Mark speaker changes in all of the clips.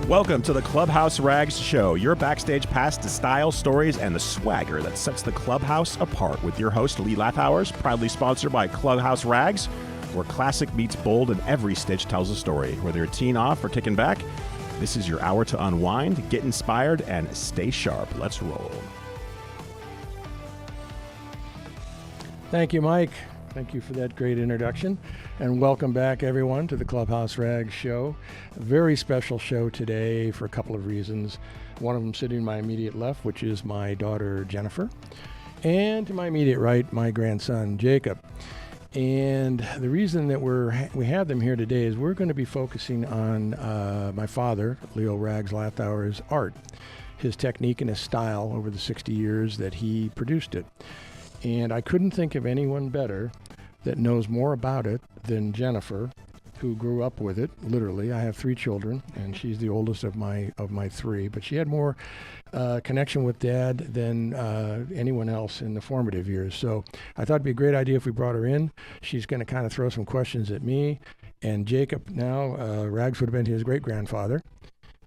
Speaker 1: Welcome to the Clubhouse Rags Show, your backstage pass to style, stories, and the swagger that sets the Clubhouse apart with your host, Lee Lathowers, proudly sponsored by Clubhouse Rags, where classic meets bold and every stitch tells a story. Whether you're teeing off or kicking back, this is your hour to unwind, get inspired, and stay sharp. Let's roll.
Speaker 2: Thank you, Mike. Thank you for that great introduction. And welcome back, everyone, to the Clubhouse Rags Show. A very special show today for a couple of reasons. One of them sitting to my immediate left, which is my daughter, Jennifer. And to my immediate right, my grandson, Jacob. And the reason that we have them here today is we're going to be focusing on my father, Leo Rags Lathauer's art, his technique and his style over the 60 years that he produced it. And I couldn't think of anyone better that knows more about it than Jennifer, who grew up with it, literally. I have 3 children, and she's the oldest of my 3. But she had more connection with Dad than anyone else in the formative years. So I thought it'd be a great idea if we brought her in. She's going to kind of throw some questions at me. And Jacob now, Rags would have been his great-grandfather.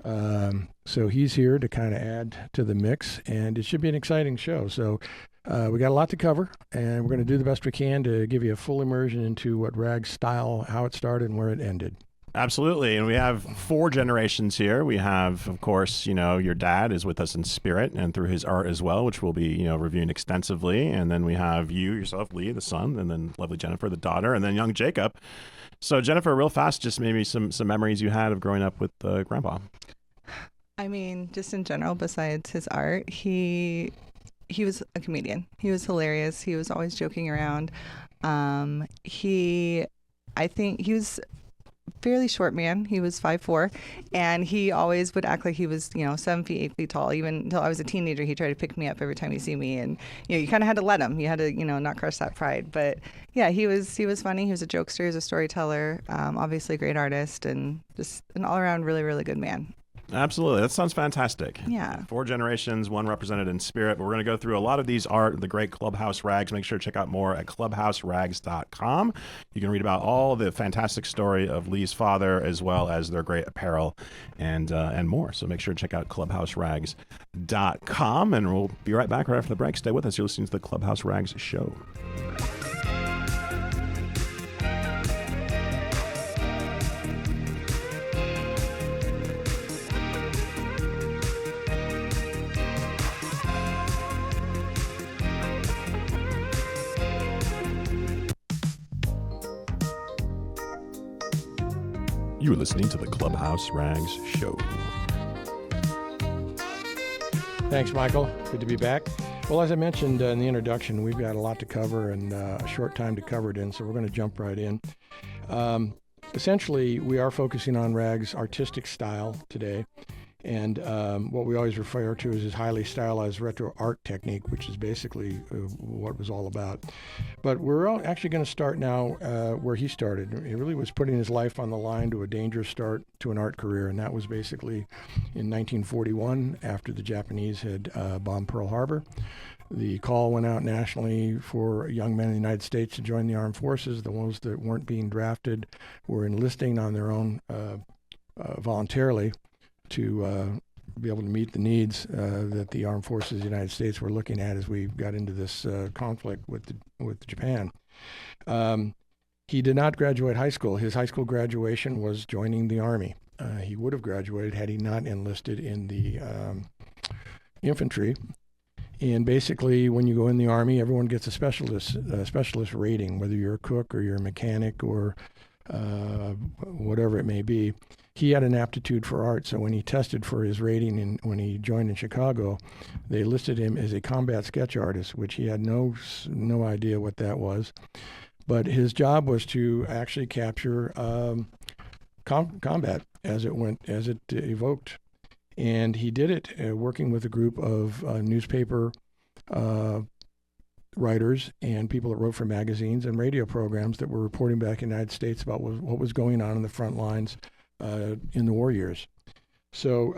Speaker 2: So he's here to kind of add to the mix, and it should be an exciting show. So we got a lot to cover, and we're going to do the best we can to give you a full immersion into what Rags style, how it started, and where it ended.
Speaker 1: Absolutely. And we have 4 generations here. We have, of course, your dad is with us in spirit and through his art as well, which we'll be, reviewing extensively. And then we have you, yourself, Lee, the son, and then lovely Jennifer, the daughter, and then young Jacob. So Jennifer, real fast, just maybe some memories you had of growing up with Grandpa.
Speaker 3: I mean, just in general, besides his art, he was a comedian. He was hilarious. He was always joking around. I think he was a fairly short man. He was 5'4", and he always would act like he was, 7 feet, 8 feet tall. Even until I was a teenager, he tried to pick me up every time he see me, and you kind of had to let him. You had to, not crush that pride. But yeah, he was funny. He was a jokester. He was a storyteller. Obviously, a great artist, and just an all around really, really good man.
Speaker 1: Absolutely. That sounds fantastic.
Speaker 3: Yeah.
Speaker 1: 4 generations, 1 represented in spirit. But we're going to go through a lot of these art, the great Clubhouse Rags. Make sure to check out more at clubhouserags.com. You can read about all the fantastic story of Lee's father, as well as their great apparel and more. So make sure to check out clubhouserags.com. And we'll be right back right after the break. Stay with us. You're listening to the Clubhouse Rags Show. You are listening to the Clubhouse Rags Show.
Speaker 2: Thanks, Michael. Good to be back. Well, as I mentioned in the introduction, we've got a lot to cover and a short time to cover it in, so we're going to jump right in. Essentially, we are focusing on Rags' artistic style today, and what we always refer to as his highly stylized retro art technique, which is basically what it was all about. But we're actually going to start now where he started. He really was putting his life on the line to a dangerous start to an art career, and that was basically in 1941 after the Japanese had bombed Pearl Harbor. The call went out nationally for young men in the United States to join the armed forces. The ones that weren't being drafted were enlisting on their own voluntarily to be able to meet the needs that the armed forces of the United States were looking at as we got into this conflict with Japan. He did not graduate high school. His high school graduation was joining the Army. He would have graduated had he not enlisted in the infantry. And basically, when you go in the Army, everyone gets a specialist rating, whether you're a cook or you're a mechanic or whatever it may be. He had an aptitude for art, so when he tested for his rating and when he joined in Chicago, they listed him as a combat sketch artist, which he had no idea what that was. But his job was to actually capture combat as it evoked. And he did it working with a group of newspaper writers and people that wrote for magazines and radio programs that were reporting back in the United States about what was going on in the front lines in the war years. So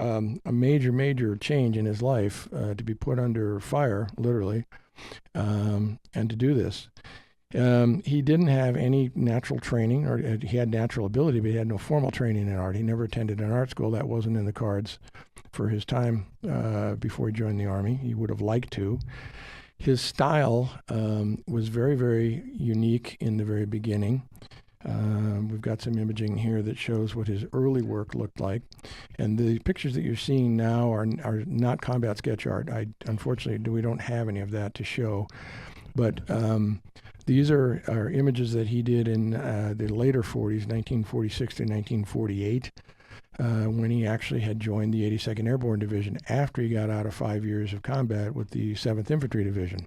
Speaker 2: a major change in his life to be put under fire, literally, and to do this. He didn't have any natural training, or he had natural ability, but he had no formal training in art. He never attended an art school. That wasn't in the cards for his time before he joined the Army. He would have liked to. His style was very, very unique in the very beginning. We've got some imaging here that shows what his early work looked like. And the pictures that you're seeing now are not combat sketch art. Unfortunately, we don't have any of that to show. But these are images that he did in the later 40s, 1946 to 1948, when he actually had joined the 82nd Airborne Division after he got out of 5 years of combat with the 7th Infantry Division.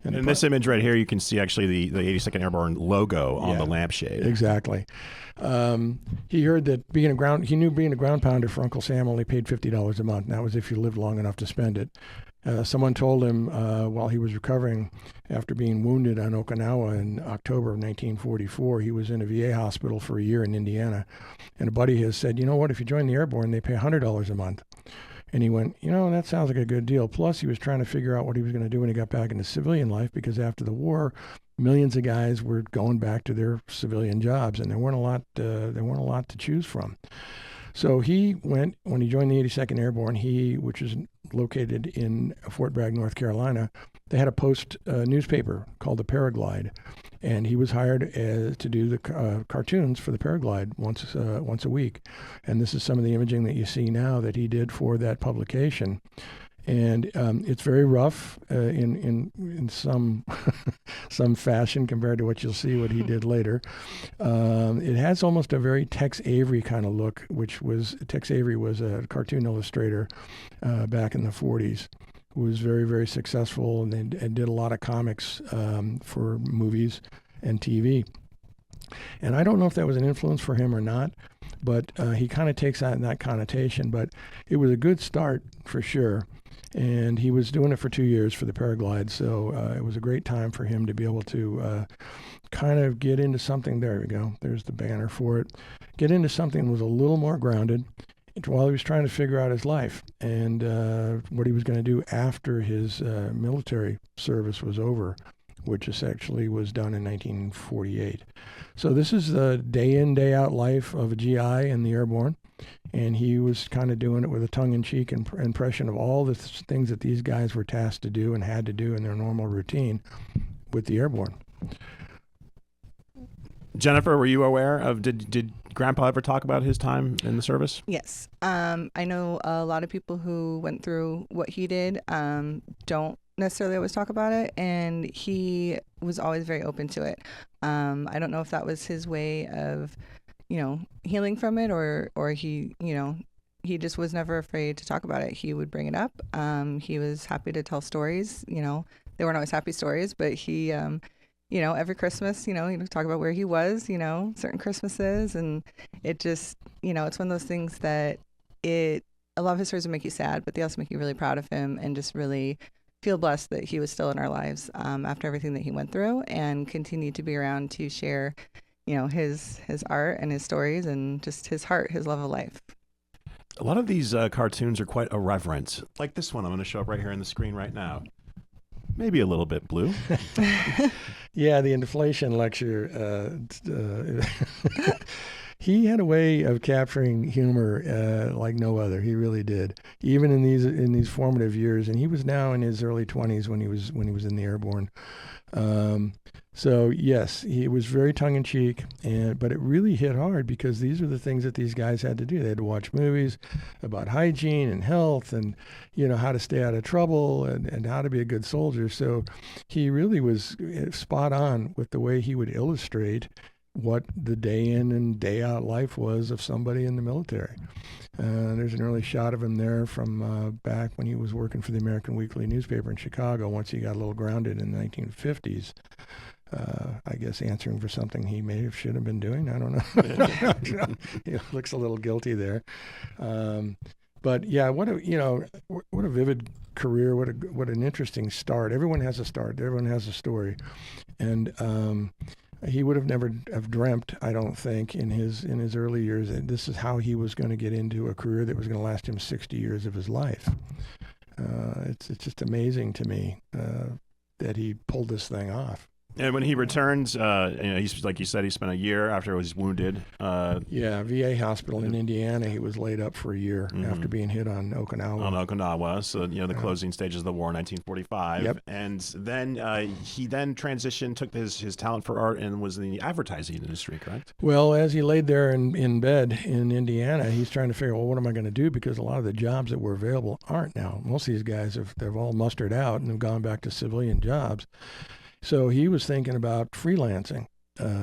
Speaker 1: And in this image right here, you can see actually the 82nd Airborne logo on the lampshade.
Speaker 2: Exactly. He heard that he knew being a ground pounder for Uncle Sam only paid $50 a month. And that was if you lived long enough to spend it. Someone told him while he was recovering after being wounded on Okinawa in October of 1944, he was in a VA hospital for a year in Indiana. And a buddy has said, you know what, if you join the Airborne, they pay $100 a month. And he went, that sounds like a good deal. Plus, he was trying to figure out what he was going to do when he got back into civilian life, because after the war, millions of guys were going back to their civilian jobs, and there weren't a lot to choose from. So he went, when he joined the 82nd Airborne, which is located in Fort Bragg, North Carolina, they had a post newspaper called the Paraglide, and he was hired to do the cartoons for the Paraglide once a week. And this is some of the imaging that you see now that he did for that publication. And it's very rough in some some fashion compared to what you'll see what he did later. It has almost a very Tex Avery kind of look, Tex Avery was a cartoon illustrator back in the 40s, who was very, very successful and did a lot of comics for movies and TV. And I don't know if that was an influence for him or not, but he kind of takes that connotation. But it was a good start for sure. And he was doing it for 2 years for the Paraglide, so it was a great time for him to be able to kind of get into something. There we go. There's the banner for it. Get into something that was a little more grounded while he was trying to figure out his life and what he was going to do after his military service was over, which essentially was done in 1948. So this is the day in, day out life of a GI in the Airborne. And he was kind of doing it with a tongue-in-cheek impression of all the things that these guys were tasked to do and had to do in their normal routine with the Airborne.
Speaker 1: Jennifer, were you aware of, did Grandpa ever talk about his time in the service?
Speaker 3: Yes. I know a lot of people who went through what he did don't necessarily always talk about it, and he was always very open to it. I don't know if that was his way of healing from it, or he just was never afraid to talk about it. He would bring it up. He was happy to tell stories. They weren't always happy stories, but he, every Christmas, he'd talk about where he was, certain Christmases, and it just, it's one of those things that a lot of his stories would make you sad, but they also make you really proud of him and just really feel blessed that he was still in our lives after everything that he went through, and continued to be around to share his art and his stories and just his heart, his love of life.
Speaker 1: A lot of these cartoons are quite irreverent. Like this one I'm going to show up right here on the screen right now. Maybe a little bit blue.
Speaker 2: Yeah, the inflation lecture. He had a way of capturing humor like no other. He really did. Even in these formative years, and he was now in his early 20s when he was in the Airborne. So yes, he was very tongue-in-cheek, but it really hit hard because these are the things that these guys had to do. They had to watch movies about hygiene and health and, how to stay out of trouble and how to be a good soldier. So he really was spot on with the way he would illustrate what the day in and day out life was of somebody in the military. There's an early shot of him there from back when he was working for the American Weekly newspaper in Chicago once he got a little grounded in the 1950s. I guess answering for something he should have been doing. I don't know. He looks a little guilty there. But yeah, what a vivid career. What an interesting start. Everyone has a start. Everyone has a story. And he would have never have dreamt, I don't think, in his early years that this is how he was going to get into a career that was going to last him 60 years of his life. It's just amazing to me that he pulled this thing off.
Speaker 1: And when he returned, he's like you said, he spent a year after he was wounded.
Speaker 2: Yeah, VA hospital in Indiana. He was laid up for a year after being hit on Okinawa.
Speaker 1: On Okinawa, so the closing stages of the war, 1945.
Speaker 2: Yep.
Speaker 1: And then he then transitioned, took his talent for art, and was in the advertising industry, correct?
Speaker 2: Well, as he laid there in bed in Indiana, he's trying to figure, well, what am I going to do? Because a lot of the jobs that were available aren't now. Most of these guys they've all mustered out and have gone back to civilian jobs. So he was thinking about freelancing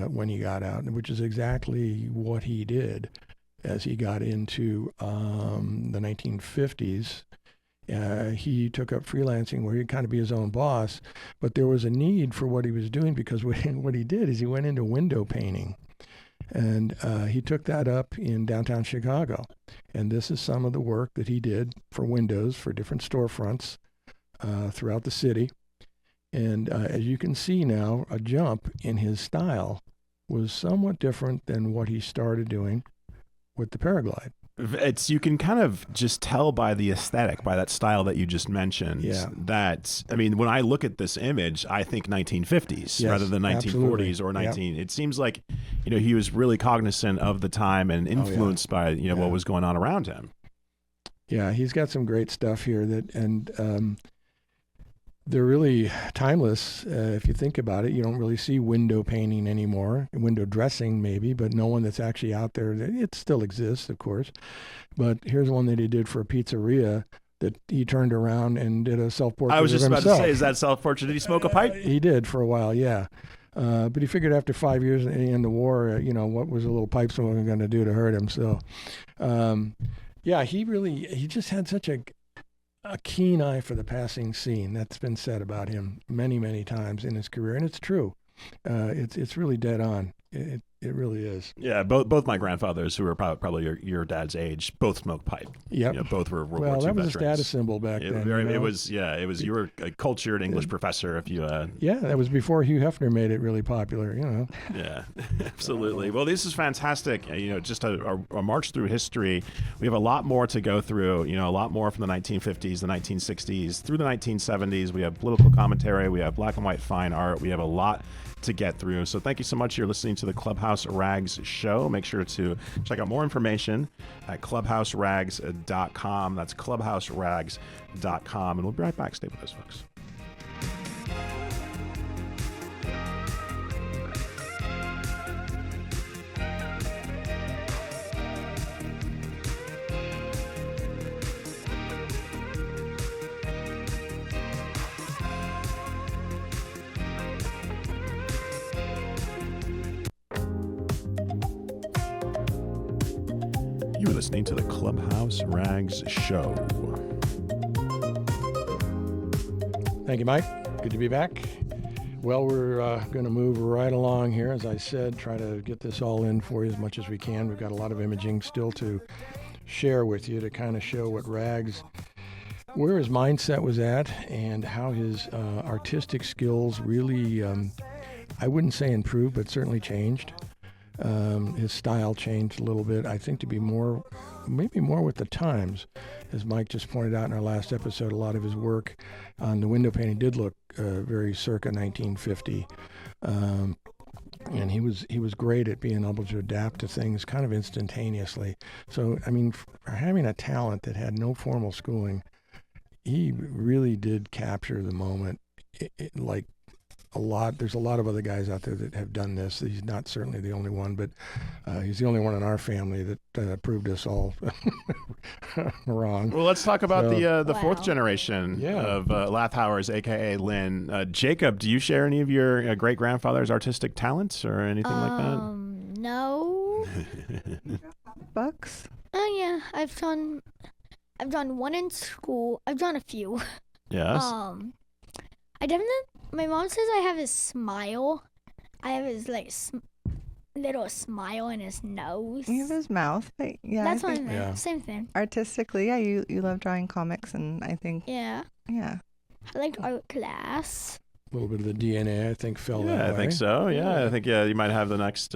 Speaker 2: when he got out, which is exactly what he did as he got into the 1950s. He took up freelancing where he'd kind of be his own boss, but there was a need for what he was doing because what he did is he went into window painting. And he took that up in downtown Chicago. And this is some of the work that he did for windows for different storefronts throughout the city. And as you can see now, a jump in his style was somewhat different than what he started doing with the paraglide.
Speaker 1: You can kind of just tell by the aesthetic, by that style that you just mentioned.
Speaker 2: Yeah.
Speaker 1: That, I mean, when I look at this image, I think 1950s rather than 1940s
Speaker 2: absolutely.
Speaker 1: or 19. Yep. It seems like, he was really cognizant of the time and influenced by, what was going on around him.
Speaker 2: Yeah, he's got some great stuff here they're really timeless. If you think about it, you don't really see window painting anymore, window dressing maybe, but no one that's actually out there. It still exists, of course. But here's one that he did for a pizzeria that he turned around and did a self-portrait.
Speaker 1: I was just
Speaker 2: of
Speaker 1: about
Speaker 2: himself.
Speaker 1: to say, is that self-portrait? Did he smoke a pipe?
Speaker 2: He did for a while, yeah. But he figured after 5 years in the war, what was a little pipe smoking going to do to hurt him? So, he just had such a keen eye for the passing scene. That's been said about him many, many times in his career, and it's true. It's really dead on. It really is.
Speaker 1: Yeah, both my grandfathers, who were probably your dad's age, both smoked pipe.
Speaker 2: Yep.
Speaker 1: Both were World War II
Speaker 2: that was
Speaker 1: veterans.
Speaker 2: a status symbol back then.
Speaker 1: It was. You were a cultured English professor. If you.
Speaker 2: Yeah, that was before Hugh Hefner made it really popular.
Speaker 1: Yeah, absolutely. Well, this is fantastic. Just a march through history. We have a lot more to go through. A lot more from the 1950s, the 1960s, through the 1970s. We have political commentary. We have black and white fine art. We have a lot to get through. So thank you so much. You're listening to the Clubhouse Rags Show. Make sure to check out more information at clubhouserags.com. That's clubhouserags.com. And we'll be right back. Stay with us, folks. You're listening to the Clubhouse Rags Show.
Speaker 2: Thank you, Mike. Good to be back. Well, we're going to move right along here. As I said, try to get this all in for you as much as we can. We've got a lot of imaging still to share with you to kind of show what Rags, where his mindset was at and how his artistic skills really, I wouldn't say improved, but certainly changed. His style changed a little bit, I think, to be maybe more with the times. As Mike just pointed out in our last episode, a lot of his work on the window painting did look very circa 1950. And he was great at being able to adapt to things kind of instantaneously. So, I mean, for having a talent that had no formal schooling, he really did capture the moment like a lot. There's a lot of other guys out there that have done this. He's not certainly the only one, but he's the only one in our family that proved us all wrong.
Speaker 1: Well, let's talk about the fourth generation of Lathauers, a.k.a. Lynn. Jacob, do you share any of your great-grandfather's artistic talents or anything like that?
Speaker 4: No.
Speaker 3: Bucks?
Speaker 4: Oh, yeah. I've done one in school. I've done a few.
Speaker 1: Yes.
Speaker 4: My mom says I have his smile. I have his little smile in his nose.
Speaker 3: You have his mouth. But yeah,
Speaker 4: That's
Speaker 3: I
Speaker 4: what I
Speaker 3: think
Speaker 4: meant.
Speaker 2: Yeah.
Speaker 4: Same thing.
Speaker 3: artistically, yeah, you love drawing comics, and I think
Speaker 4: Yeah.
Speaker 3: yeah.
Speaker 4: I liked art class.
Speaker 2: little bit of the DNA, I think, fell that way.
Speaker 1: I think so. Yeah, I think you might have the next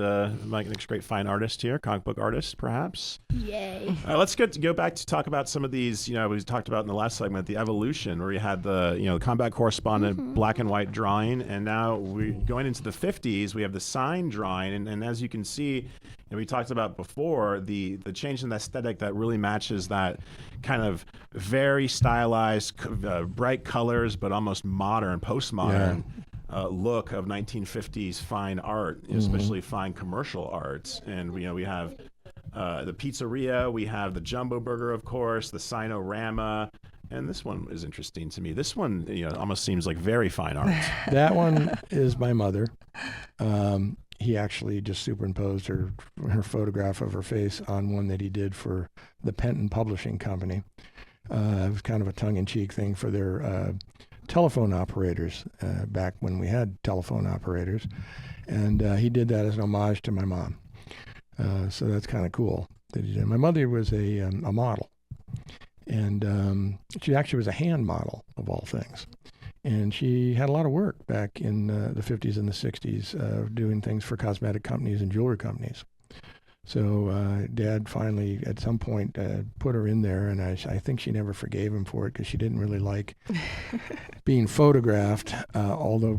Speaker 1: great fine artist here, comic book artist, perhaps.
Speaker 4: Yay.
Speaker 1: Let's go back to talk about some of these. We talked about in the last segment the evolution, where you had the combat correspondent black and white drawing, and now we're going into the 50s. We have the sign drawing, and as you can see, and we talked about before, the change in the aesthetic that really matches that kind of very stylized, bright colors, but almost modern, postmodern look of 1950s fine art, especially fine commercial arts. And we have the pizzeria, we have the Jumbo Burger, of course, the Sinorama. And this one is interesting to me. This one, almost seems like very fine art.
Speaker 2: That one is my mother. He actually just superimposed her photograph of her face on one that he did for the Penton Publishing Company. It was kind of a tongue-in-cheek thing for their telephone operators back when we had telephone operators. And he did that as an homage to my mom. So that's kind of cool that he did. My mother was a model. And she actually was a hand model, of all things. And she had a lot of work back in the 50s and the 60s doing things for cosmetic companies and jewelry companies. So Dad finally, at some point, put her in there, and I think she never forgave him for it because she didn't really like being photographed,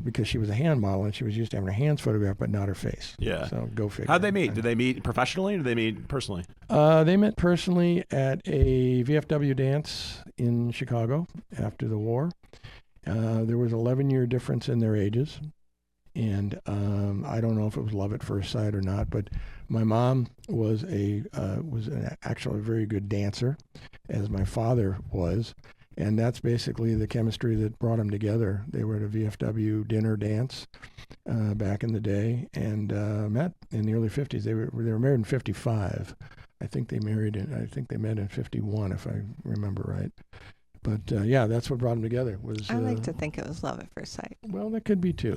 Speaker 2: because she was a hand model and she was used to having her hands photographed, but not her face.
Speaker 1: Yeah.
Speaker 2: So go figure.
Speaker 1: How'd they meet? Did they meet professionally or did they meet personally?
Speaker 2: They met personally at a VFW dance in Chicago after the war. There was an 11-year difference in their ages, and I don't know if it was love at first sight or not, but my mom was actually a very good dancer, as my father was, and that's basically the chemistry that brought them together. They were at a VFW dinner dance back in the day, and met in the early 50s. They were married in 55. I think they met in 51, if I remember right. But that's what brought them together.
Speaker 3: I like to think it was love at first sight.
Speaker 2: Well, that could be too.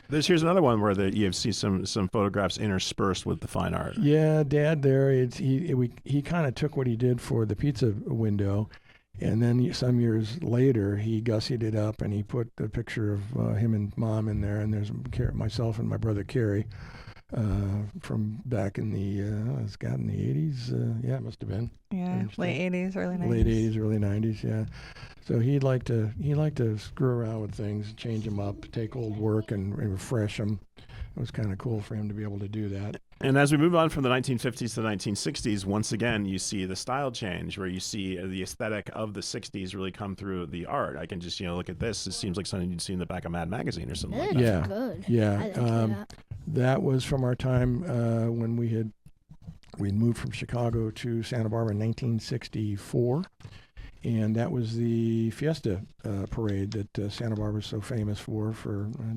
Speaker 1: Here's another one where you see some photographs interspersed with the fine art.
Speaker 2: Yeah, Dad there. He kind of took what he did for the pizza window, and then some years later he gussied it up and he put a picture of him and Mom in there, and there's myself and my brother Kerry. From back in the 80s. It must have been.
Speaker 3: Yeah, late 80s, early 90s.
Speaker 2: Late 80s, early 90s, yeah. So he liked to screw around with things, change them up, take old work and refresh them. It was kind of cool for him to be able to do that.
Speaker 1: And as we move on from the 1950s to the 1960s, once again, you see the style change where you see the aesthetic of the 60s really come through the art. I can just, look at this. It seems like something you'd see in the back of Mad Magazine or something like that.
Speaker 2: Yeah,
Speaker 4: good.
Speaker 2: Yeah.
Speaker 4: I like that.
Speaker 2: That was from our time when we'd moved from Chicago to Santa Barbara in 1964. And that was the Fiesta parade that Santa Barbara is so famous for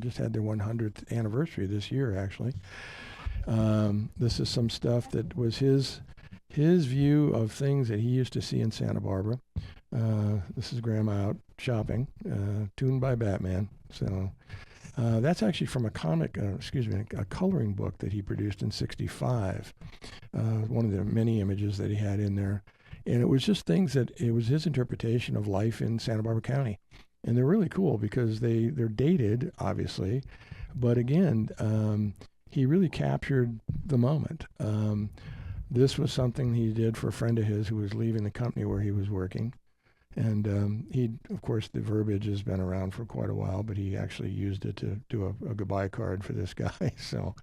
Speaker 2: just had their 100th anniversary this year, actually. This is some stuff that was his view of things that he used to see in Santa Barbara. This is Grandma out shopping, tuned by Batman. So that's actually from a coloring book that he produced in '65. One of the many images that he had in there. And it was just things it was his interpretation of life in Santa Barbara County. And they're really cool because they're dated, obviously. But again, he really captured the moment. This was something he did for a friend of his who was leaving the company where he was working. And of course, the verbiage has been around for quite a while, but he actually used it to do a goodbye card for this guy. So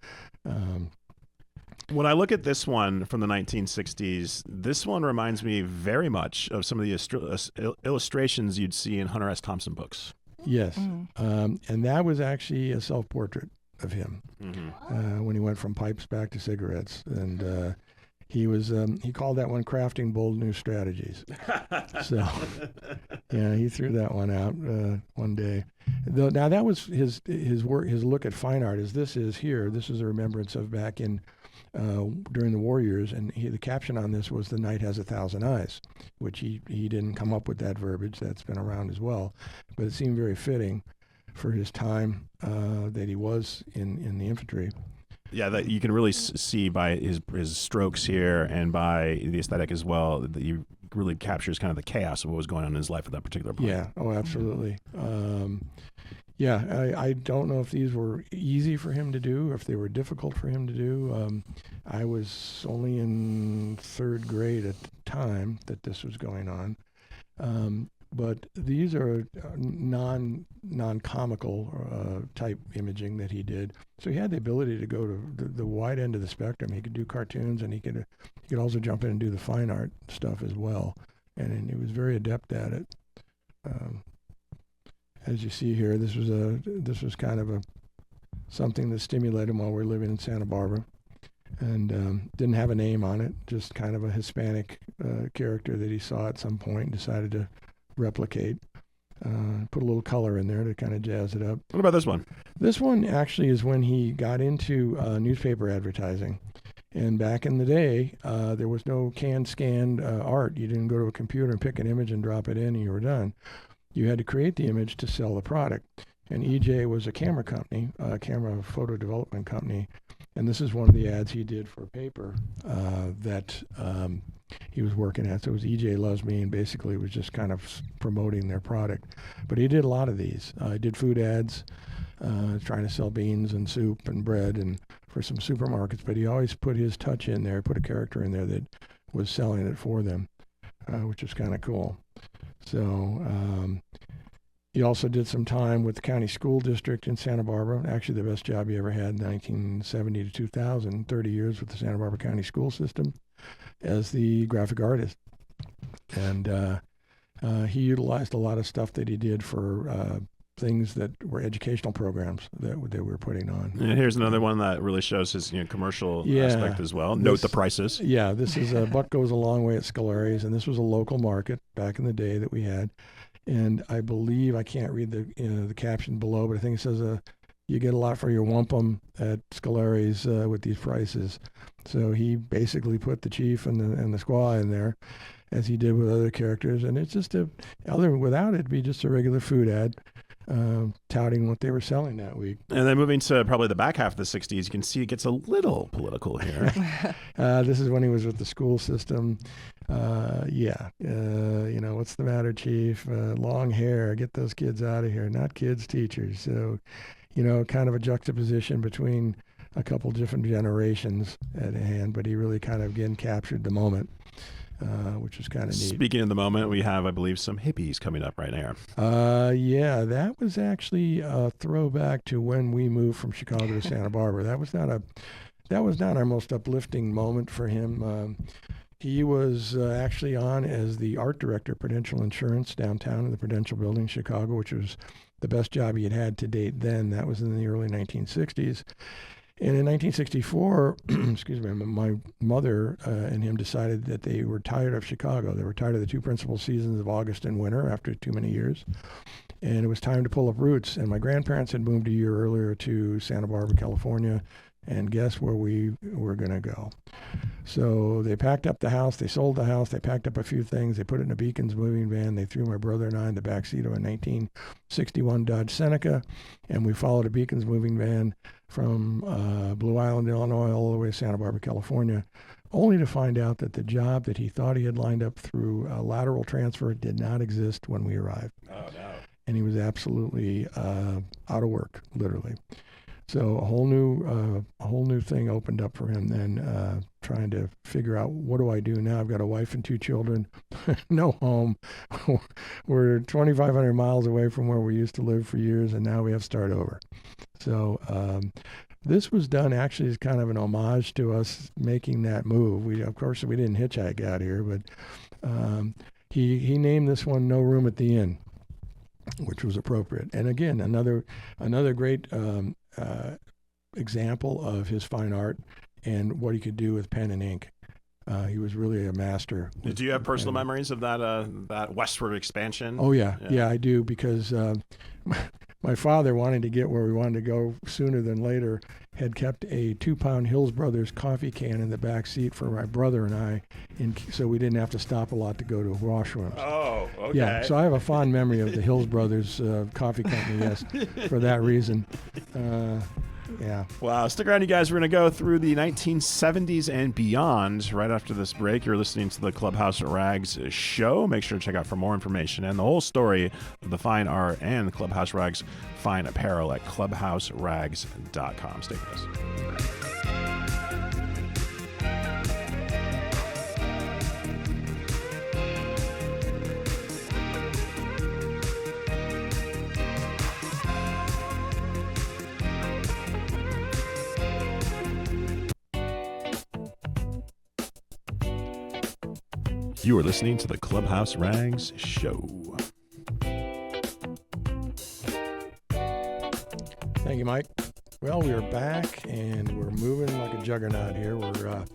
Speaker 1: when I look at this one from the 1960s, this one reminds me very much of some of the illustrations you'd see in Hunter S. Thompson books.
Speaker 2: Yes. And that was actually a self-portrait of him when he went from pipes back to cigarettes. And he called that one Crafting Bold New Strategies. So, yeah, he threw that one out one day. Now, that was his work, his look at fine art. This is a remembrance of back in during the war years, and the caption on this was "The Night Has 1,000 Eyes," which he didn't come up with that verbiage. That's been around as well, but it seemed very fitting for his time that he was in the infantry.
Speaker 1: Yeah, that you can really see by his strokes here and by the aesthetic as well that he really captures kind of the chaos of what was going on in his life at that particular point.
Speaker 2: Yeah, oh, absolutely. Yeah, I don't know if these were easy for him to do, or if they were difficult for him to do. I was only in 3rd grade at the time that this was going on. But these are non-comical type imaging that he did. So he had the ability to go to the wide end of the spectrum. He could do cartoons, and he could also jump in and do the fine art stuff as well. And he was very adept at it. As you see here, this was kind of something that stimulated him while we were living in Santa Barbara, and didn't have a name on it. Just kind of a Hispanic character that he saw at some point and decided to replicate. Put a little color in there to kind of jazz it up.
Speaker 1: What about this one?
Speaker 2: This one actually is when he got into newspaper advertising. And back in the day, there was no scanned art. You didn't go to a computer and pick an image and drop it in and you were done. You had to create the image to sell the product. And EJ was a camera company, a camera photo development company. And this is one of the ads he did for a paper that he was working at. So it was EJ Loves Me, and basically it was just kind of promoting their product. But he did a lot of these. He did food ads, trying to sell beans and soup and bread and for some supermarkets. But he always put his touch in there, put a character in there that was selling it for them, which was kind of cool. So he also did some time with the county school district in Santa Barbara. Actually, the best job he ever had, 1970 to 2000, 30 years with the Santa Barbara County school system as the graphic artist. And he utilized a lot of stuff that he did for things that were educational programs that we were putting on.
Speaker 1: And here's another one that really shows his commercial aspect as well. Note the prices.
Speaker 2: Yeah, this is a Buck Goes a Long Way at Scolari's, and this was a local market back in the day that we had. And I believe, I can't read the caption below, but I think it says you get a lot for your wampum at Scolari's with these prices. So he basically put the chief and the squaw in there, as he did with other characters, and it's just without it, it'd be just a regular food ad. Touting what they were selling that week.
Speaker 1: And then moving to probably the back half of the 60s, you can see it gets a little political here.
Speaker 2: This is when he was with the school system. What's the matter, chief? Long hair, get those kids out of here. Not kids, teachers. So, kind of a juxtaposition between a couple different generations at hand, but he really kind of, again, captured the moment. Which is kind of neat. Speaking
Speaker 1: of the moment, we have, I believe, some hippies coming up right now.
Speaker 2: Yeah, that was actually a throwback to when we moved from Chicago to Santa Barbara. That was not our most uplifting moment for him. He was actually on as the art director of Prudential Insurance downtown in the Prudential Building, Chicago, which was the best job he had had to date then. That was in the early 1960s. And in 1964, my mother and him decided that they were tired of Chicago. They were tired of the 2 principal seasons of August and winter after too many years. And it was time to pull up roots. And my grandparents had moved a year earlier to Santa Barbara, California. And guess where we were going to go? So they packed up the house. They sold the house. They packed up a few things. They put it in a Beacons moving van. They threw my brother and I in the backseat of a 1961 Dodge Seneca. And we followed a Beacons moving van from Blue Island, Illinois, all the way to Santa Barbara, California, only to find out that the job that he thought he had lined up through a lateral transfer did not exist when we arrived.
Speaker 1: Oh, no.
Speaker 2: And he was absolutely out of work, literally. So a whole new thing opened up for him then, trying to figure out, what do I do now? I've got a wife and 2 children, no home. We're 2,500 miles away from where we used to live for years, and now we have to start over. So this was done actually as kind of an homage to us making that move. We didn't hitchhike out here, but he named this one No Room at the Inn, which was appropriate. And again, another great example of his fine art and what he could do with pen and ink. He was really a master.
Speaker 1: Do you have personal memories of that westward expansion?
Speaker 2: Oh, yeah, I do, because my father, wanting to get where we wanted to go sooner than later, had kept a 2-pound Hills Brothers coffee can in the back seat for my brother and I, so we didn't have to stop a lot to go to washrooms.
Speaker 1: Oh, okay.
Speaker 2: Yeah, so I have a fond memory of the Hills Brothers coffee company, yes, for that reason. Yeah.
Speaker 1: Wow. Stick around, you guys. We're going to go through the 1970s and beyond right after this break. You're listening to the Clubhouse Rags show. Make sure to check out for more information and the whole story of the fine art and the Clubhouse Rags fine apparel at clubhouserags.com. Stay with us. You are listening to the Clubhouse Rags show.
Speaker 2: Thank you, Mike. Well, we are back, and we're moving like a juggernaut here. We're going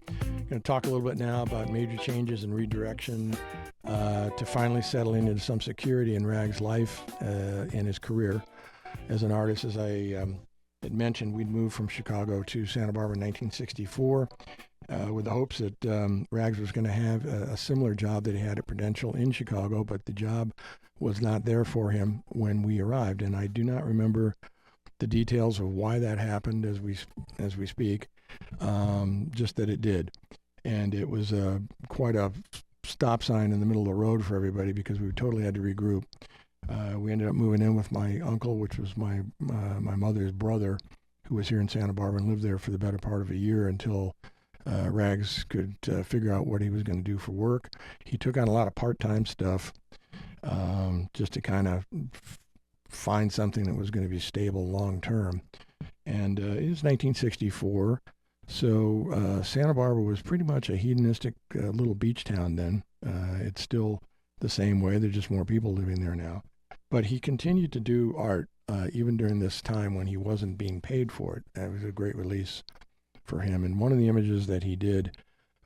Speaker 2: to talk a little bit now about major changes and redirection to finally settle into some security in Rag's life and his career as an artist. As I had mentioned, we'd moved from Chicago to Santa Barbara in 1964. With the hopes that Rags was going to have a similar job that he had at Prudential in Chicago, but the job was not there for him when we arrived. And I do not remember the details of why that happened as we speak, just that it did. And it was quite a stop sign in the middle of the road for everybody because we totally had to regroup. We ended up moving in with my uncle, which was my mother's brother, who was here in Santa Barbara and lived there for the better part of a year until Rags could figure out what he was going to do for work. He took on a lot of part-time stuff just to kind of find something that was going to be stable long-term. And it was 1964, so Santa Barbara was pretty much a hedonistic little beach town then. It's still the same way. There's just more people living there now. But he continued to do art even during this time when he wasn't being paid for it. That was a great release for him. And one of the images that he did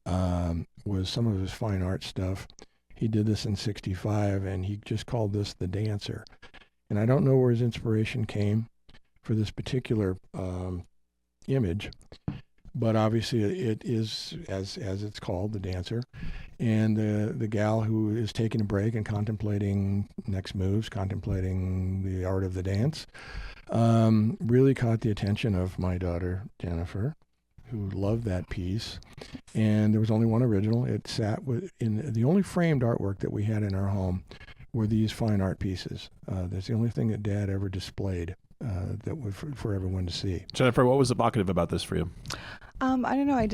Speaker 2: was some of his fine art stuff. He did this in 65, and he just called this The Dancer. And I don't know where his inspiration came for this particular image, but obviously it is, as it's called, The Dancer. And the gal who is taking a break and contemplating next moves, contemplating the art of the dance, really caught the attention of my daughter, Jennifer, who loved that piece. And there was only one original. It sat in the only framed artwork that we had in our home were these fine art pieces. That's the only thing that Dad ever displayed that was for everyone to see.
Speaker 1: Jennifer, what was evocative about this for you?
Speaker 3: I don't know.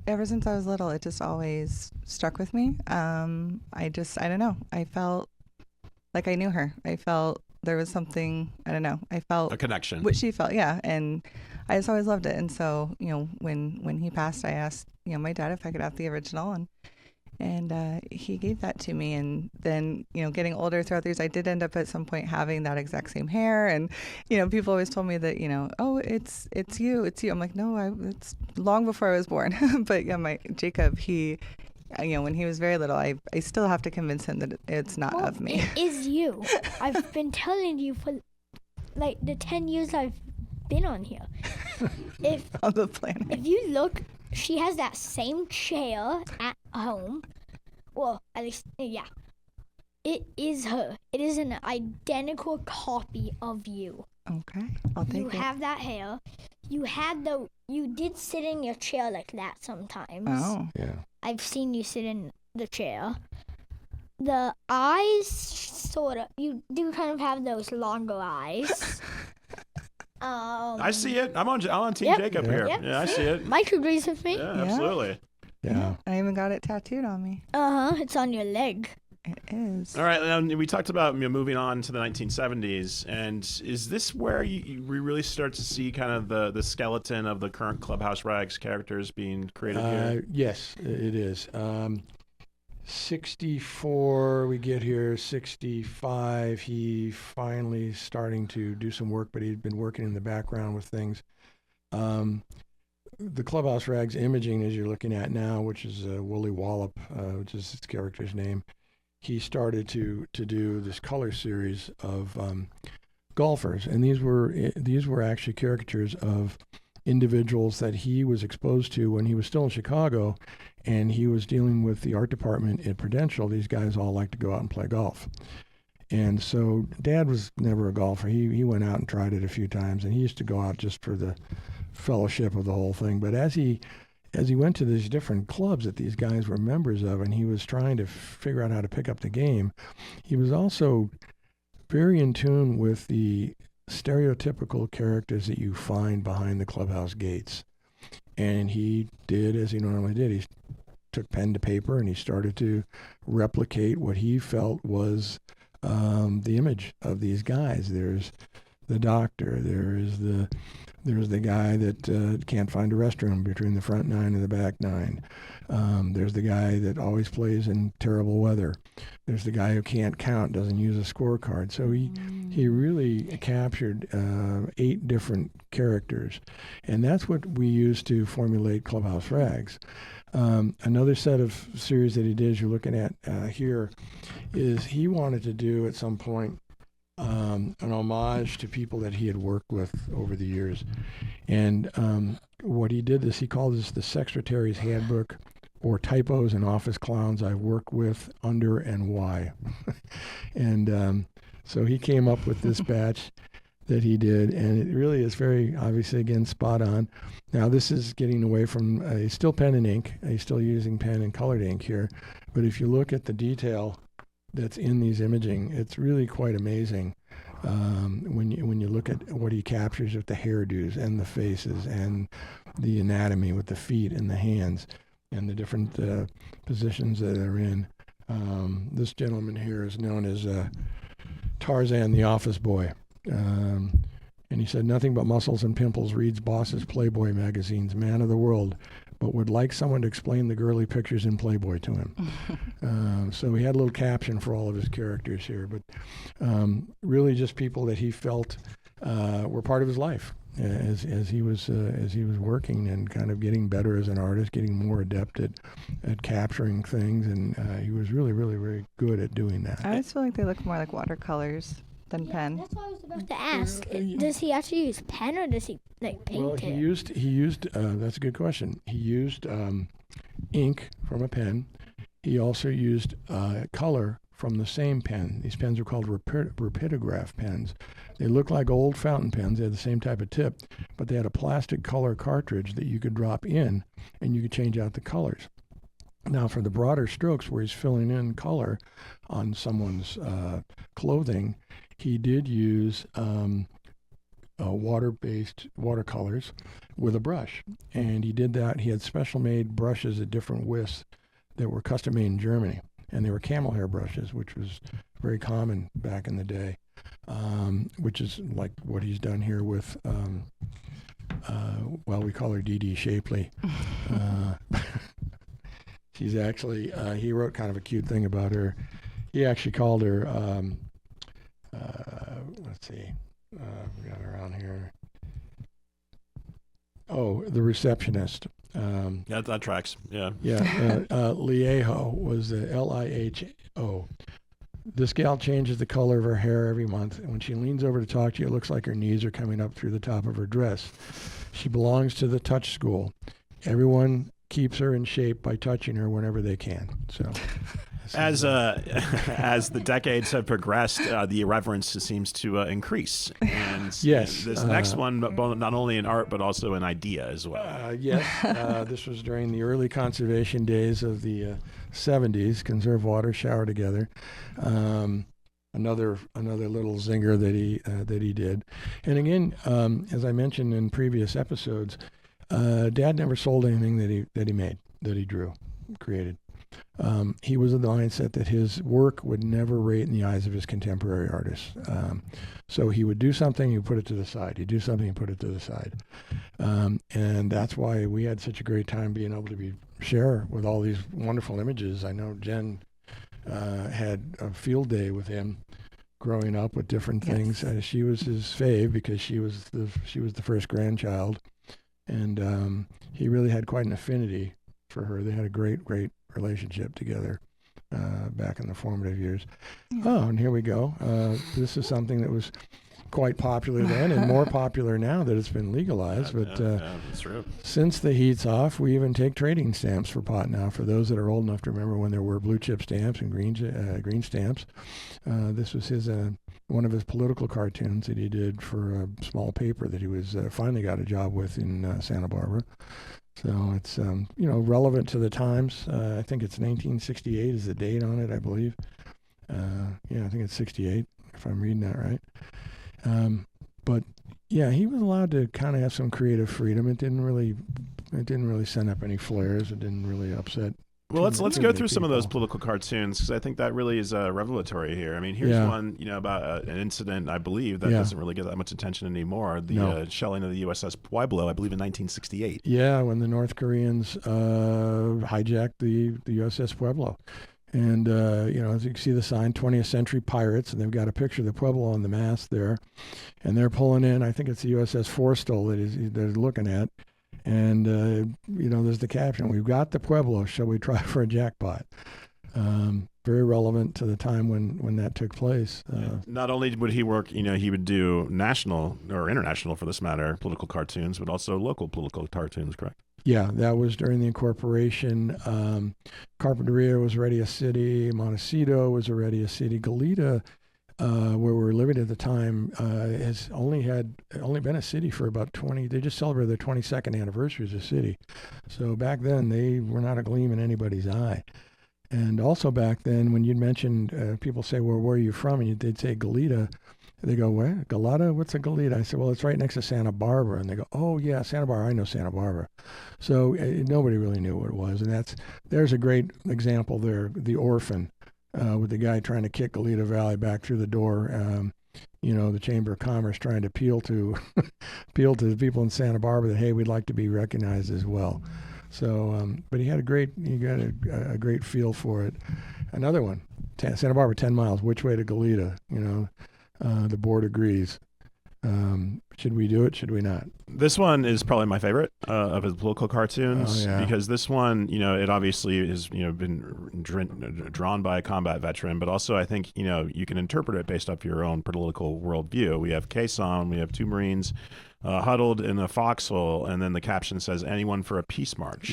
Speaker 3: Ever since I was little, it just always stuck with me. I don't know. I felt like I knew her. I felt there was something, I don't know. I felt
Speaker 1: a connection.
Speaker 3: What she felt, yeah. And I just always loved it. And so, when he passed, I asked, my dad if I could have the original, and he gave that to me. And then, getting older throughout the years, I did end up at some point having that exact same hair. And, people always told me that, oh, it's you. I'm like, no, it's long before I was born. But yeah, my Jacob, he, when he was very little, I still have to convince him that it's not of me.
Speaker 4: It is you. I've been telling you for like the 10 years I've been on here.
Speaker 3: On the planet.
Speaker 4: If you look, she has that same chair at home. Well, at least, yeah. It is her. It is an identical copy of you.
Speaker 3: Okay, I'll take it.
Speaker 4: You have that hair. You did sit in your chair like that sometimes.
Speaker 3: Oh.
Speaker 2: Yeah.
Speaker 4: I've seen you sit in the chair. The eyes, sort of, you do kind of have those longer eyes.
Speaker 1: I see it. I'm on Team
Speaker 4: Yep.
Speaker 1: Jacob here.
Speaker 4: Yep.
Speaker 1: Yeah, I see it.
Speaker 4: Mike agrees with me.
Speaker 1: Yeah,
Speaker 3: Yeah.
Speaker 1: absolutely.
Speaker 2: Yeah.
Speaker 3: I even got it tattooed on me.
Speaker 4: It's on your leg.
Speaker 3: It is.
Speaker 1: All right, now we talked about moving on to the 1970s, and is this where we really start to see kind of the skeleton of the current Clubhouse Rags characters being created here?
Speaker 2: Yes, it is. 64, we get here. 65, he finally starting to do some work, but he'd been working in the background with things. The Clubhouse Rags imaging, as you're looking at now, which is Wooly Wallop, which is his character's name, he started to do this color series of golfers, and these were actually caricatures of individuals that he was exposed to when he was still in Chicago, and he was dealing with the art department at Prudential. These guys all like to go out and play golf, And so Dad was never a golfer. He went out and tried it a few times, and he used to go out just for the fellowship of the whole thing. But as he went to these different clubs that these guys were members of, and he was trying to figure out how to pick up the game, he was also very in tune with the stereotypical characters that you find behind the clubhouse gates. And he did as he normally did. He took pen to paper and he started to replicate what he felt was the image of these guys. There's the doctor. There's the guy that can't find a restroom between the front nine and the back nine. There's the guy that always plays in terrible weather. There's the guy who can't count, doesn't use a scorecard. So he really captured 8 different characters. And that's what we use to formulate Clubhouse Rags. Another set of series that he did, as you're looking at here, is he wanted to do at some point an homage to people that he had worked with over the years. And what he did is he called this the Secretary's Handbook, or Typos and Office Clowns I Work With, Under, and Why. And so he came up with this batch that he did, and it really is very, obviously, again, spot on. Now, this is getting away from, he's still pen and ink. He's still using pen and colored ink here. But if you look at the detail that's in these imaging, it's really quite amazing when you look at what he captures with the hairdos and the faces and the anatomy with the feet and the hands and the different positions that they're in. This gentleman here is known as Tarzan the Office Boy. And he said, nothing but muscles and pimples, reads Boss's Playboy magazines, man of the world, but would like someone to explain the girly pictures in Playboy to him. So he had a little caption for all of his characters here, but really just people that he felt were part of his life as he was working and kind of getting better as an artist, getting more adept at capturing things, and he was really, really, very good at doing that.
Speaker 3: I always feel like they look more like watercolors than pen.
Speaker 4: That's what I was about to ask. Does he actually use pen, or does he paint it?
Speaker 2: Well, he used. That's a good question. He used ink from a pen. He also used color from the same pen. These pens are called rapidograph pens. They look like old fountain pens. They had the same type of tip, but they had a plastic color cartridge that you could drop in, and you could change out the colors. Now, for the broader strokes where he's filling in color on someone's clothing, he did use water-based watercolors with a brush. And he did that. He had special-made brushes at different widths that were custom-made in Germany. And they were camel hair brushes, which was very common back in the day, which is like what he's done here with, we call her Dee Dee Shapley. She's actually, he wrote kind of a cute thing about her. He actually called her, let's see, we got her on here. Oh, the receptionist.
Speaker 1: Yeah, that tracks. Yeah.
Speaker 2: Yeah. Lieho was the Liho. This gal changes the color of her hair every month, and when she leans over to talk to you, it looks like her knees are coming up through the top of her dress. She belongs to the touch school. Everyone keeps her in shape by touching her whenever they can. So,
Speaker 1: as the decades have progressed, the irreverence seems to increase. And
Speaker 2: yes,
Speaker 1: this next one, not only in art but also in idea as well.
Speaker 2: Yes, this was during the early conservation days of the 70s. Conserve water, shower together. Another little zinger that he did. And again, as I mentioned in previous episodes, Dad never sold anything that he drew, created. He was of the mindset that his work would never rate in the eyes of his contemporary artists. So he would do something, he'd put it to the side. He'd do something, he'd put it to the side. And that's why we had such a great time being able to share with all these wonderful images. I know Jen had a field day with him growing up with different things. She was his fave because she was the first grandchild. And he really had quite an affinity for her. They had a great relationship together back in the formative years. Oh, and here we go. This is something that was quite popular then and more popular now that it's been legalized. But
Speaker 1: that's true.
Speaker 2: since the heat's off, we even take trading stamps for pot now. For those that are old enough to remember when there were blue chip stamps and green stamps, this was one of his political cartoons that he did for a small paper that he was finally got a job with in Santa Barbara. So it's relevant to the times. I think it's 1968 is the date on it, I believe. I think it's 68 if I'm reading that right. But yeah, he was allowed to kind of have some creative freedom. It didn't really send up any flares. It didn't really upset.
Speaker 1: Well, let's go
Speaker 2: many
Speaker 1: through some of
Speaker 2: people.
Speaker 1: those political cartoons because I think that really is revelatory here. I mean, here's one, about an incident I believe that doesn't really get that much attention anymore. The shelling of the USS Pueblo, I believe, in 1968.
Speaker 2: Yeah, when the North Koreans hijacked the USS Pueblo. And, as you can see the sign, 20th Century Pirates, and they've got a picture of the Pueblo on the mast there. And they're pulling in, I think it's the USS Forrestal that they're looking at. And, there's the caption, "We've got the Pueblo, shall we try for a jackpot?" Very relevant to the time when that took place.
Speaker 1: Not only would he work, he would do national or international, for this matter, political cartoons, but also local political cartoons, correct?
Speaker 2: Yeah, that was during the incorporation. Carpinteria was already a city. Montecito was already a city. Goleta, where we were living at the time, has only been a city for about 20. They just celebrated their 22nd anniversary as a city. So back then, they were not a gleam in anybody's eye. And also back then, when you'd mentioned, people say, "Well, where are you from?" And they'd say Goleta. They go, "Where? Goleta? What's a Goleta?" I said, "Well, it's right next to Santa Barbara." And they go, "Oh, yeah, Santa Barbara. I know Santa Barbara." So nobody really knew what it was. And there's a great example there, The Orphan, with the guy trying to kick Goleta Valley back through the door. The Chamber of Commerce trying to appeal to the people in Santa Barbara that, hey, we'd like to be recognized as well. So, but he got a great feel for it. Another one, Santa Barbara, 10 miles. Which way to Goleta? The board agrees. Should we do it? Should we not?
Speaker 1: This one is probably my favorite of his political cartoons because this one, it obviously has, been drawn by a combat veteran, but also I think, you can interpret it based off your own political worldview. We have Quezon, we have two Marines huddled in a foxhole, and then the caption says, "Anyone for a peace march."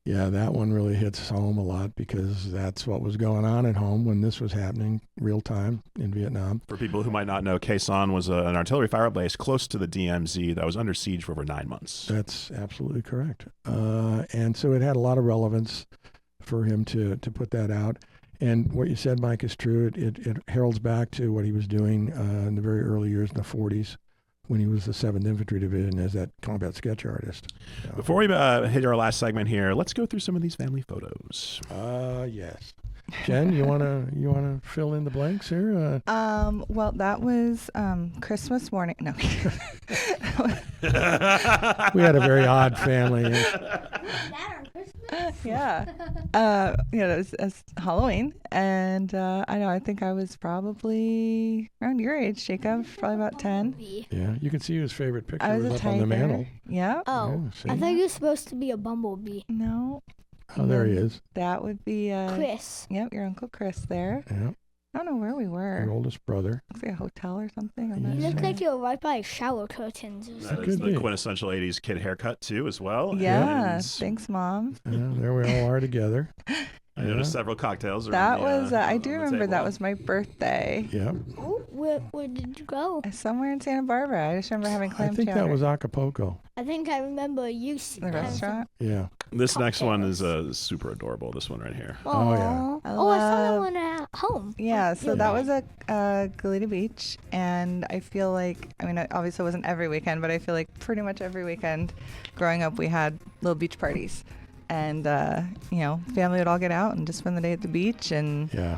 Speaker 2: Yeah, that one really hits home a lot because that's what was going on at home when this was happening real time in Vietnam.
Speaker 1: For people who might not know, Quezon was an artillery fire base close to the DMZ that was under siege for over 9 months.
Speaker 2: That's absolutely correct. And so it had a lot of relevance for him to put that out. And what you said, Mike, is true. It heralds back to what he was doing in the very early years in the 40s. When he was the 7th Infantry Division as that combat sketch artist. So.
Speaker 1: Before we hit our last segment here, let's go through some of these family photos.
Speaker 2: Yes. Jen, you wanna fill in the blanks here?
Speaker 3: Well, that was Christmas morning. No.
Speaker 2: We had a very odd family.
Speaker 3: Yeah. It was Halloween, and I think I was probably around your age, Jacob, probably about 10.
Speaker 2: Yeah, you can see his favorite picture
Speaker 3: I was
Speaker 2: was
Speaker 3: a
Speaker 2: up
Speaker 3: tiger.
Speaker 2: on the mantle.
Speaker 3: Yeah.
Speaker 4: Oh,
Speaker 2: Yeah,
Speaker 4: I thought you were supposed to be a bumblebee.
Speaker 3: No.
Speaker 2: Oh, there he is.
Speaker 3: That would be
Speaker 4: Chris.
Speaker 3: Yep, your Uncle Chris there.
Speaker 2: Yeah,
Speaker 3: I don't know where we were.
Speaker 2: your oldest brother.
Speaker 3: Looks like a hotel or something. I'm
Speaker 2: Yeah.
Speaker 3: not
Speaker 4: You look
Speaker 3: sure.
Speaker 4: like you're right by shower curtains. Or
Speaker 1: That
Speaker 4: something.
Speaker 1: is
Speaker 2: could
Speaker 1: the
Speaker 2: be.
Speaker 1: quintessential 80s kid haircut, too, as well.
Speaker 3: Yeah.
Speaker 1: And
Speaker 3: Thanks, Mom.
Speaker 2: Yeah, there we all are together.
Speaker 1: I noticed several cocktails.
Speaker 3: That
Speaker 1: around
Speaker 3: was,
Speaker 1: the,
Speaker 3: I
Speaker 1: on
Speaker 3: do
Speaker 1: the
Speaker 3: remember
Speaker 1: table.
Speaker 3: that was my birthday.
Speaker 2: Yeah,
Speaker 4: Oh, where did you go?
Speaker 3: Somewhere in Santa Barbara. I just remember having
Speaker 2: I
Speaker 3: clam
Speaker 2: think
Speaker 3: chowder.
Speaker 2: that was Acapulco.
Speaker 4: I think I remember you.
Speaker 3: The restaurant.
Speaker 2: Yeah.
Speaker 1: This next one is super adorable, this one right here.
Speaker 2: Oh, yeah.
Speaker 4: Oh, I saw that
Speaker 3: love-
Speaker 4: one at home.
Speaker 3: Yeah, so
Speaker 4: Yeah.
Speaker 3: that was at Goleta Beach, and I feel like, obviously it wasn't every weekend, but I feel like pretty much every weekend growing up we had little beach parties. And, family would all get out and just spend the day at the beach, and
Speaker 2: Yeah.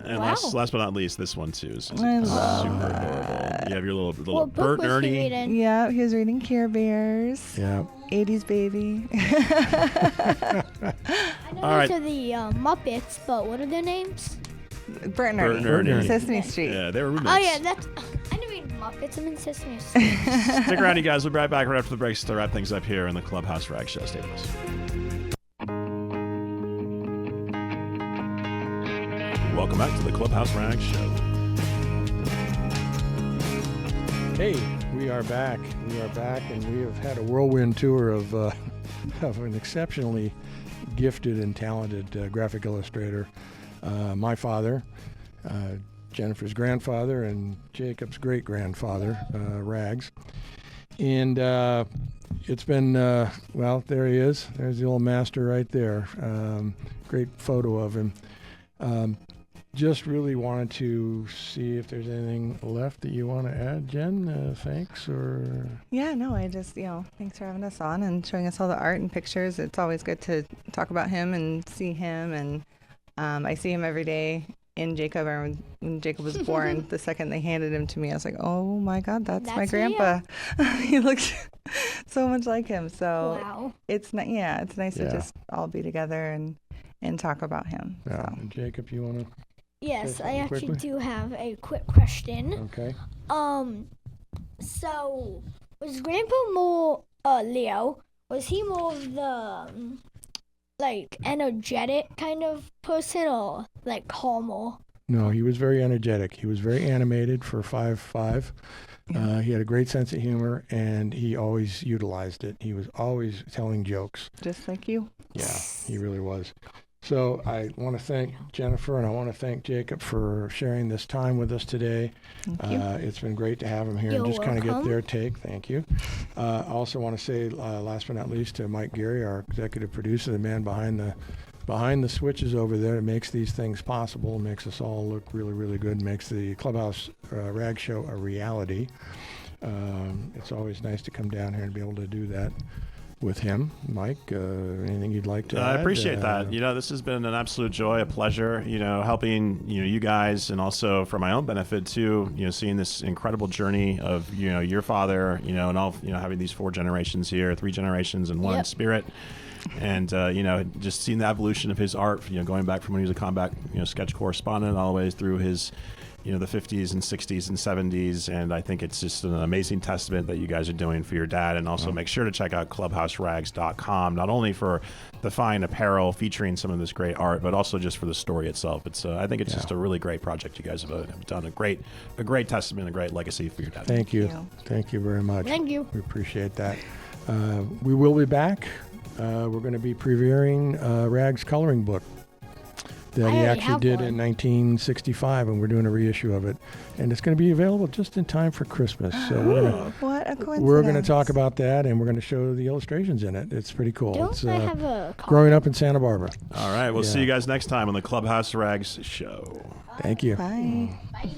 Speaker 1: And
Speaker 4: Wow.
Speaker 1: last but not least, this one too is
Speaker 3: I love
Speaker 1: super
Speaker 3: that.
Speaker 1: adorable. You have your little
Speaker 4: What book
Speaker 1: Bert
Speaker 4: was he
Speaker 1: Ernie.
Speaker 4: reading?
Speaker 3: Yeah, he was reading Care Bears.
Speaker 2: Yeah.
Speaker 3: 80s baby.
Speaker 4: I know
Speaker 1: All right.
Speaker 4: those are the Muppets, but what are their names?
Speaker 3: Bert and
Speaker 1: Bert and
Speaker 3: Ernie.
Speaker 1: Ernie.
Speaker 3: Sesame Street.
Speaker 1: Yeah, they were roommates.
Speaker 4: Oh yeah, that's. I didn't read Muppets. I'm in Sesame Street.
Speaker 1: Stick around, you guys. We'll be right back right after the breaks to wrap things up here in the Clubhouse Rag Show. Stay with us. Welcome back to the Clubhouse Rag Show.
Speaker 2: Hey, we are back. We are back, and we have had a whirlwind tour of an exceptionally gifted and talented graphic illustrator. My father, Jennifer's grandfather, and Jacob's great-grandfather, Rags. And it's been, well, there he is. There's the old master right there. Great photo of him. Just really wanted to see if there's anything left that you want to add, Jen. Thanks, or
Speaker 3: Yeah, no, I just, thanks for having us on and showing us all the art and pictures. It's always good to talk about him and see him. And I see him every day in Jacob. Or when Jacob was born, the second they handed him to me, I was like, oh my God, that's my grandpa. He looks so much like him. So
Speaker 4: Wow.
Speaker 3: it's nice to just all be together and talk about him.
Speaker 2: yeah.
Speaker 3: So.
Speaker 2: Jacob, you want to?
Speaker 4: Yes, I
Speaker 2: something
Speaker 4: actually
Speaker 2: quickly?
Speaker 4: do have a quick question.
Speaker 2: Okay.
Speaker 4: So was Grandpa more Leo? Was he more of the like energetic kind of person, or like calmer?
Speaker 2: No, he was very energetic. He was very animated for 5'5".
Speaker 3: Yeah.
Speaker 2: He had a great sense of humor, and he always utilized it. He was always telling jokes.
Speaker 3: Just like you.
Speaker 2: Yeah, he really was. So I want to thank Jennifer, and I want to thank Jacob for sharing this time with us today.
Speaker 3: Thank you.
Speaker 2: It's been great to have him here
Speaker 4: You're
Speaker 2: and just kind of get
Speaker 4: welcome.
Speaker 2: their take. Thank you. I also want to say, last but not least, to Mike Geary, our executive producer, the man behind the switches over there, that makes these things possible, makes us all look really, really good, makes the Clubhouse Rag Show a reality. It's always nice to come down here and be able to do that with him. Mike, anything you'd like to add?
Speaker 1: I appreciate that. This has been an absolute joy, a pleasure, helping, you guys, and also for my own benefit too, seeing this incredible journey of, your father, and all, having these 4 generations here, 3 generations in one
Speaker 4: Yep.
Speaker 1: spirit. And, just seeing the evolution of his art, going back from when he was a combat, sketch correspondent all the way through his, the 50s and 60s and 70s. And I think it's just an amazing testament that you guys are doing for your dad. And also make sure to check out clubhouserags.com, not only for the fine apparel featuring some of this great art, but also just for the story itself. It's I think it's just a really great project. You guys have done a great testament, a great legacy for your dad.
Speaker 2: Thank you.
Speaker 3: Thank you.
Speaker 2: Thank you very much.
Speaker 4: Thank you.
Speaker 2: We appreciate that. We will be back. We're going to be previewing Rag's coloring book that
Speaker 4: I
Speaker 2: he
Speaker 4: already
Speaker 2: actually
Speaker 4: have
Speaker 2: did
Speaker 4: one.
Speaker 2: in 1965, and we're doing a reissue of it. And it's going to be available just in time for Christmas. So
Speaker 3: What a coincidence.
Speaker 2: we're going to talk about that, and we're going to show the illustrations in it. It's pretty cool.
Speaker 4: Don't
Speaker 2: It's
Speaker 4: I have a copy?
Speaker 2: growing up in Santa Barbara.
Speaker 1: All right. We'll see you guys next time on the Clubhouse Rags Show.
Speaker 2: Thank you.
Speaker 3: Bye.
Speaker 4: Bye.